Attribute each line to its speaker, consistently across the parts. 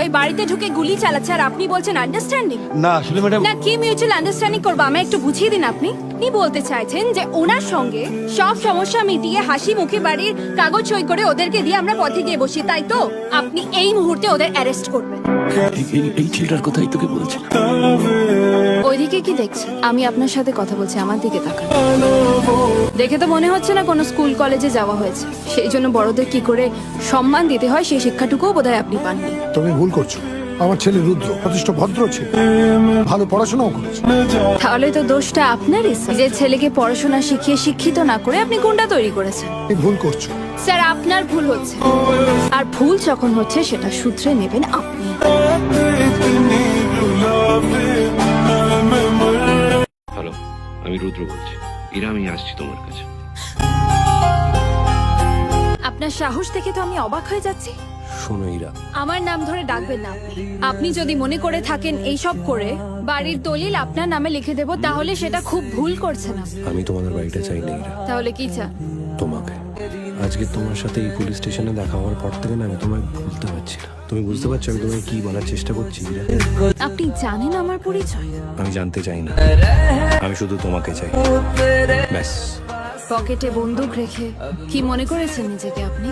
Speaker 1: ভাই বাড়িতে ঢুকে গুলি চালাচ্ছে আর আপনি বলছেন আন্ডারস্ট্যান্ডিং?
Speaker 2: না আসলে ম্যাডাম,
Speaker 1: না কি মিউচুয়াল আন্ডারস্ট্যান্ডিং করবো আমায় একটু বুঝিয়ে দিন আপনি। কি বলতে চাইছেন যে ওনার সঙ্গে সব সমস্যা মিটিয়ে হাসি মুখে বাড়ির কাগজ সই করে ওদেরকে দিয়ে আমরা পথে গিয়ে বসি, তাই তো? আপনি এই মুহূর্তে ওদের অ্যারেস্ট করবেন।
Speaker 3: এই ছেলেটার কথাই তোকে বলছে।
Speaker 1: ওইদিকে কি দেখছেন? আমি আপনার সাথে কথা বলছি, আমার দিকে তাকান। দেখে তো মনে হচ্ছে না কোনো স্কুল কলেজে যাওয়া হয়েছে, সেই জন্য বড়দের কি করে সম্মান দিতে হয় সেই শিক্ষাটুকুও বোধহয় আপনি পাননি।
Speaker 4: তুমি ভুল করছো। আমার ছেলে রুদ্র যথেষ্ট ভদ্র ছিল, ভালো পড়াশোনাও করেছে।
Speaker 1: তাহলে তো দোষটা আপনারই, যে ছেলেকে পড়াশোনা শিখিয়ে শিক্ষিত না করে আপনি গুন্ডা তৈরি করেছেন।
Speaker 4: তুমি ভুল করছো।
Speaker 1: স্যার আপনার ভুল হচ্ছে, আর ভুল যখন হচ্ছে সেটা শুধরে নেবেন আপনি।
Speaker 3: হ্যালো, আমি রুদ্র বলছি। ইরা, আমি আসছি তোমার কাছে।
Speaker 1: আপনার সাহস দেখে তো আমি অবাক হয়ে যাচ্ছি।
Speaker 3: শোনো ইরা,
Speaker 1: আমার নাম ধরে ডাকবেন না আপনি। আপনি যদি মনে করে থাকেন এইসব করে বাড়ির দলিল আপনার নামে লিখে দেব, তাহলে সেটা খুব ভুল করছেন আপনি।
Speaker 3: আমি তোমাদের বাড়িটা চাই না ইরা,
Speaker 1: তাহলে কি চান?
Speaker 3: তোমাকে। আজকে তোমার সাথে এই পুলিশ স্টেশনে দেখা হওয়ার পর থেকে না আমি তোমায় ভুলতে পারছি না। তুমি বুঝতে পারছো আমি তোমায় কি বলার চেষ্টা করছি ইরা?
Speaker 1: আপনি জানেন আমার পরিচয়?
Speaker 3: আমি জানতে চাই না, আমি শুধু তোমাকে চাই, ব্যাস।
Speaker 1: পকেটে বন্দুক রেখে কি মনে করেছেন নিজেকে আপনি?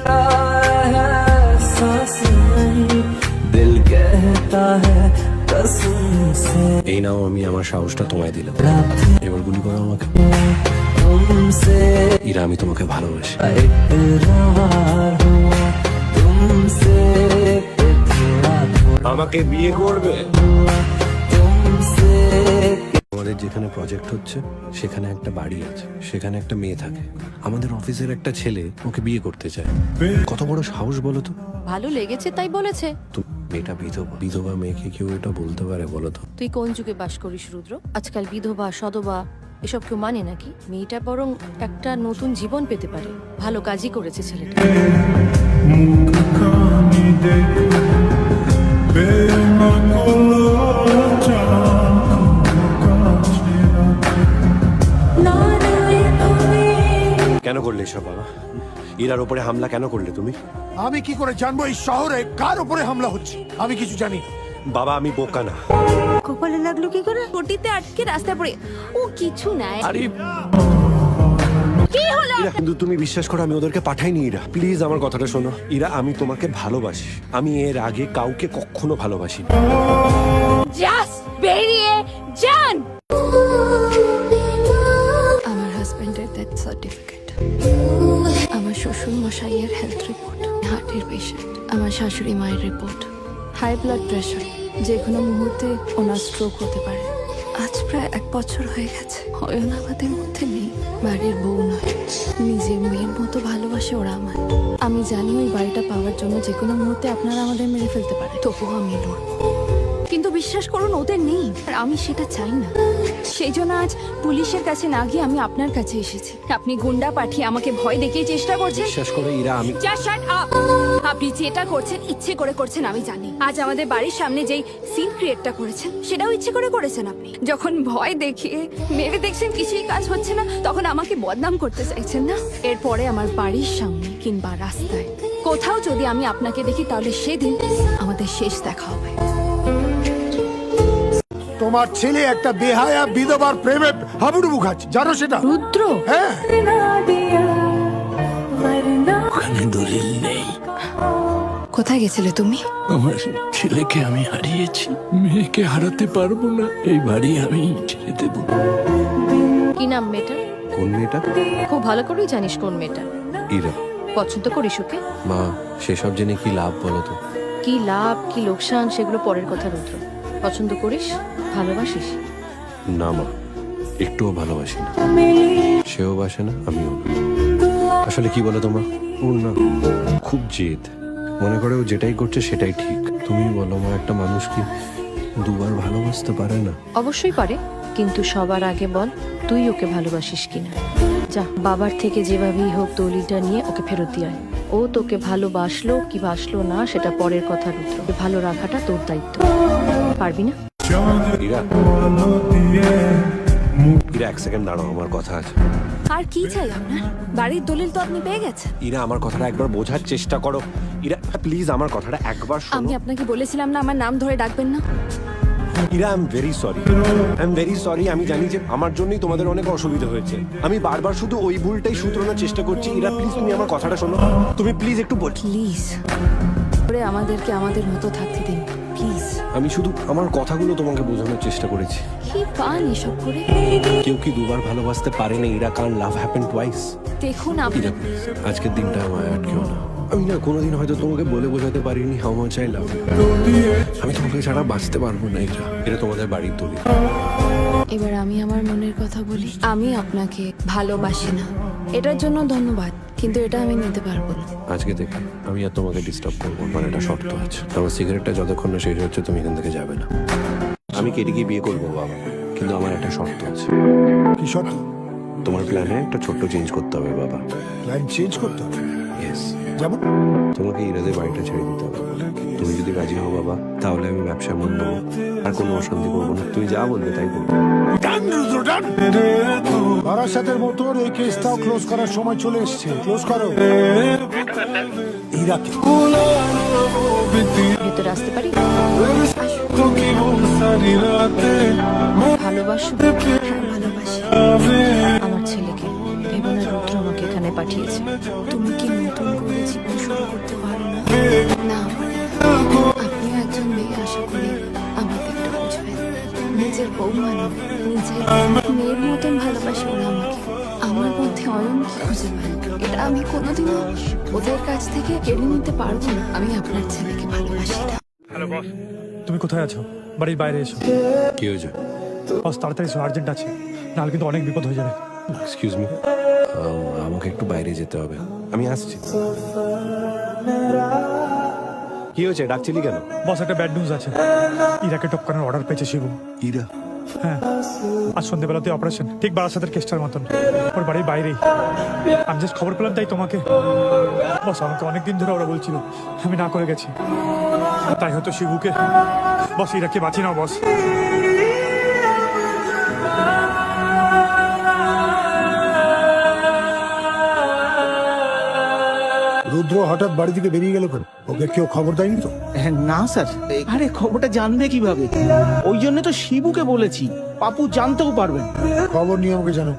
Speaker 3: এই নাও, আমি আমার সাহসটা তোমায় দিলাম, এবার গুলি করো আমাকে। ইরা, আমি তোমাকে ভালোবাসি। আমাকে বিয়ে করবে? আমাদের যেখানে প্রজেক্ট হচ্ছে সেখানে একটা বাড়ি আছে, সেখানে একটা মেয়ে থাকে। আমাদের অফিসের একটা ছেলে ওকে বিয়ে করতে চায়। কত বড় সাহস বলো তো?
Speaker 5: ভালো লেগেছে তাই বলেছে।
Speaker 3: মেয়েটা বিধবা, বিধবা মেয়েকে কেউ এটা বলতে পারে বলো তো?
Speaker 5: তুই কোন যুগে বাস করিস রুদ্র? আজকাল বিধবা সধবা এসব কেউ মানে নাকি? মেয়েটা বরং একটা নতুন জীবন পেতে পারে। ভালো কাজই করেছে ছেলেটা।
Speaker 3: কেন করলে এসব বাবা? ইরার উপরে হামলা কেন করলে তুমি?
Speaker 4: আমি কি করে জানবো এই শহরে কার উপরে হামলা হচ্ছে? আমি কিছু জানি না।
Speaker 3: বাবা, আমি বোকা না।
Speaker 1: কপালে লাগলো কি করে? পটিতে আটকে রাস্তায় পড়ে। ও কিছু নাই।
Speaker 3: আরে
Speaker 1: কি হলো?
Speaker 3: ইরা, কিন্তু তুমি বিশ্বাস করো আমি ওদেরকে পাঠাইনি। ইরা প্লিজ আমার কথাটা শোনো। ইরা, আমি তোমাকে ভালোবাসি। আমি এর আগে কাউকে কখনো ভালোবাসিনি।
Speaker 1: জাস্ট বেরিয়ে যান। আমার হাজবেন্ডের ডেথ সার্টিফিকেট, আমার শ্বশুর মশাইয়ের হেলথ রিপোর্ট, হার্টের পেশেন্ট, আমার শাশুড়ি মায়ের রিপোর্ট, হাই ব্লাড প্রেশার, যে কোনো মুহূর্তে ওনার স্ট্রোক হতে পারে। আজ প্রায় 1 বছর হয়ে গেছে। অয়ন আমাদের মধ্যে নেই, বাড়ির বউ নয়, নিজের মেয়ের মতো ভালোবাসে ওরা আমায়। আমি জানি ওই বাড়িটা পাওয়ার জন্য যে কোনো মুহূর্তে আপনারা আমাদের মেরে ফেলতে পারে, তবুও আমি লড়ব। কিন্তু বিশ্বাস করুন ওদের নেই, আর আমি সেটা চাই না। সেই জন্য আজ পুলিশের কাছে না গিয়ে আমি আপনার কাছে এসেছি। আপনি গুন্ডা পাঠিয়ে আমাকে ভয় দেখিয়ে চেষ্টা করছেন।
Speaker 3: বিশ্বাস করো ইরা, আমি
Speaker 1: Just shut up! আপনি যেটা করছেন ইচ্ছে করে করছেন আমি জানি। আজ আমাদের বাড়ির সামনে যেই সিন ক্রিয়েটটা করেছেন সেটাও ইচ্ছে করে করেছেন আপনি। যখন ভয় দেখিয়ে মেরে দেখছেন কিছুই কাজ হচ্ছে না, তখন আমাকে বদনাম করতে চাইছেন না? এরপরে আমার বাড়ির সামনে কিংবা রাস্তায় কোথাও যদি আমি আপনাকে দেখি, তাহলে সেদিন আমাদের শেষ দেখা হবে।
Speaker 4: তোমার ছেলে একটা বেহায়া বিধবার প্রেমে হাবুডুবু খাচ্ছে, জানো সেটা?
Speaker 1: রুদ্র,
Speaker 4: হ্যাঁ,
Speaker 6: ওখানে দলিল নেই।
Speaker 1: কোথায় গেছিলে তুমি?
Speaker 6: আমার ছেলেকে আমি হারিয়েছি, মেয়েকে হারাতে পারবো না। এই বাড়ি আমি ছেড়ে দেবো।
Speaker 5: কি নাম মেয়েটা?
Speaker 3: কোন মেয়েটা?
Speaker 5: খুব ভালো করেই জানিস কোন মেয়েটা।
Speaker 3: ইরা,
Speaker 5: পছন্দ করিস ওকে?
Speaker 3: মা, সেসব জেনে কি লাভ বলো তো?
Speaker 5: কি লাভ কি লোকসান সেগুলো পরের কথা রুদ্র। পছন্দ করিস, ভালোবাসিস?
Speaker 3: না মা, একটুও ভালোবাসি না। সেও বাসে না, আমিও না। আসলে কি বলো তোমার, ওর না খুব জেদ। মনে করে ও যেটাই করছে সেটাই ঠিক। তুমি বলো মা, একটা মানুষ কি দুবার ভালোবাসতে পারে না?
Speaker 5: অবশ্যই পারে, কিন্তু সবার আগে বল তুই ওকে ভালোবাসিস কিনা। যা, বাবার থেকে যেভাবেই হোক দলিলটা নিয়ে ওকে ফেরত দিয়ে আয়। ও তোকে ভালোবাসলো কি বাসলো না সেটা পরের কথা রুদ্র। ভালো রাখাটা তোর দায়িত্ব। পারবি না?
Speaker 3: ইরা, ইরা, 1 সেকেন্ড দাঁড়াও, আমার কথা আছে।
Speaker 1: আর কি চাই আপনার? বাড়ির দলিল তো আপনি পেয়ে গেছেন।
Speaker 3: ইরা, আমার কথাটা একবার বোঝার চেষ্টা করো। ইরা প্লিজ আমার কথাটা একবার শোনো।
Speaker 1: আমি আপনাকে বলেছিলাম না আমার নাম ধরে ডাকবেন না।
Speaker 3: Ira I am very sorry. আমি জানি যে আমার জন্যই তোমাদের অনেক অসুবিধা হয়েছে। আমি বারবার শুধু ওই ভুলটাই শুধরানোর চেষ্টা করছি। ইরা প্লিজ তুমি আমার কথাটা শোনো। তুমি প্লিজ একটু বল।
Speaker 1: প্লিজ করে আমাদেরকে আমাদের মতো থাকতে দিন প্লিজ।
Speaker 3: আমি শুধু আমার কথাগুলো তোমাকে বোঝানোর চেষ্টা করেছি।
Speaker 1: কি পান এসব করে?
Speaker 3: কেউ কি দুবার ভালোবাসতে পারে না? ইরা কান লাভ হ্যাপেন টুয়াইস।
Speaker 1: দেখুন আপনি
Speaker 3: ইরা প্লিজ আজকের দিনটা আমায় আটকেও না। আমি না কোনোদিন হয়তো তোমাকে বলে বোঝাতে পারিনি হাউ মাচ আই লাভ। আমি তোমাকে ছাড়া বাঁচতে পারবো না। এটা তোমাদের বাড়ির দলিল।
Speaker 1: এবার আমি আমার মনের কথা বলি। আমি আপনাকে ভালোবাসি না, এটার জন্য ধন্যবাদ, কিন্তু এটা আমি নিতে পারবো না।
Speaker 3: আজকে থেকে আমি আর তোমাকে ডিস্টার্ব করবো না। একটা শর্ত আছে, আমার সিগারেটটা যতক্ষণ না শেষ হচ্ছে তুমি এখান থেকে যাবে না। আমি কেটিকে বিয়ে করবো বাবা, কিন্তু আমার একটা শর্ত আছে।
Speaker 4: কি শর্ত?
Speaker 3: তোমার প্ল্যানে একটা ছোট্ট চেঞ্জ করতে হবে বাবা।
Speaker 4: প্ল্যান চেঞ্জ করতে হবে?
Speaker 3: ইয়েস,
Speaker 4: যেমন?
Speaker 3: তোমাকে ইরাদের বাড়িটা ছেড়ে দিতে হবে। তুমি যদি রাজি হও বাবা, তাহলে আমি ব্যবসায় মন দেবো, আর কোনো অশান্তি করবো না। তুমি যা বলবে তাই করবো।
Speaker 4: বারাসাতের মতো এই কেসটাও ক্লোজ করার সময় চলে এসেছে। ক্লোজ করো। ইরাকে
Speaker 5: ভেতরে আসতে পারি? ভালোবাসো?
Speaker 1: হ্যাঁ, ভালোবাসি।
Speaker 5: আমার ছেলেকে ভেবো না রুদ্র আমাকে এখানে পাঠিয়েছে।
Speaker 1: তুমি কি নতুন করে জীবন শুরু করতে পারো না? না, আপনিও একজন মেয়ে, আশা করি আমাকে একটু বুঝবেন। নিজের বউ মানে নিজের মেয়ের মতন ভালোবাসে ওরা আমাকে। আমার মধ্যে অয়ন কি খুঁজে পায়, এটা আমি কোনোদিনও ওদের কাছ থেকে কেড়ে নিতে পারবো না। আমি আপনার ছেলেকে ভালোবাসি না।
Speaker 2: হ্যালো বস, তুমি কোথায় আছো? বাড়ির বাইরে এসো।
Speaker 3: কি হয়েছে?
Speaker 2: বস তাড়াতাড়ি এসো, আর্জেন্ট আছে, নাহলে কিন্তু অনেক বিপদ হয়ে যাবে।
Speaker 3: এক্সকিউজ মি, আমাকে একটু বাইরে যেতে হবে, আমি আসছি। কি হয়েছে, ডাকছিলি কেন?
Speaker 2: বস একটা ব্যাড নিউজ আছে, ইরাকে টপকানোর অর্ডার পেয়েছে শিবু।
Speaker 3: ইরা?
Speaker 2: হ্যাঁ, আজ সন্ধ্যেবেলাতে অপারেশন, ঠিক বারাসাতের কেসটার মতন, ওর বাড়ির বাইরেই। আমি জাস্ট খবর পেলাম তাই তোমাকে। বস আমাকে অনেকদিন ধরে ওরা বলছিল, আমি না করে গেছি, তাই হয়তো শিবুকে। বস ইরাকে বাঁচি নাও বস।
Speaker 4: রুদ্র হঠাৎ বাড়ি থেকে বেরিয়ে গেল কেন? ওকে কেউ খবর দেয়নি তো?
Speaker 7: না স্যার, আরে খবরটা জানবে কিভাবে? ওই জন্য তো শিবুকে বলেছি, পাপু জানতেও পারবেন।
Speaker 4: খবর নিয়ে আমাকে জানো।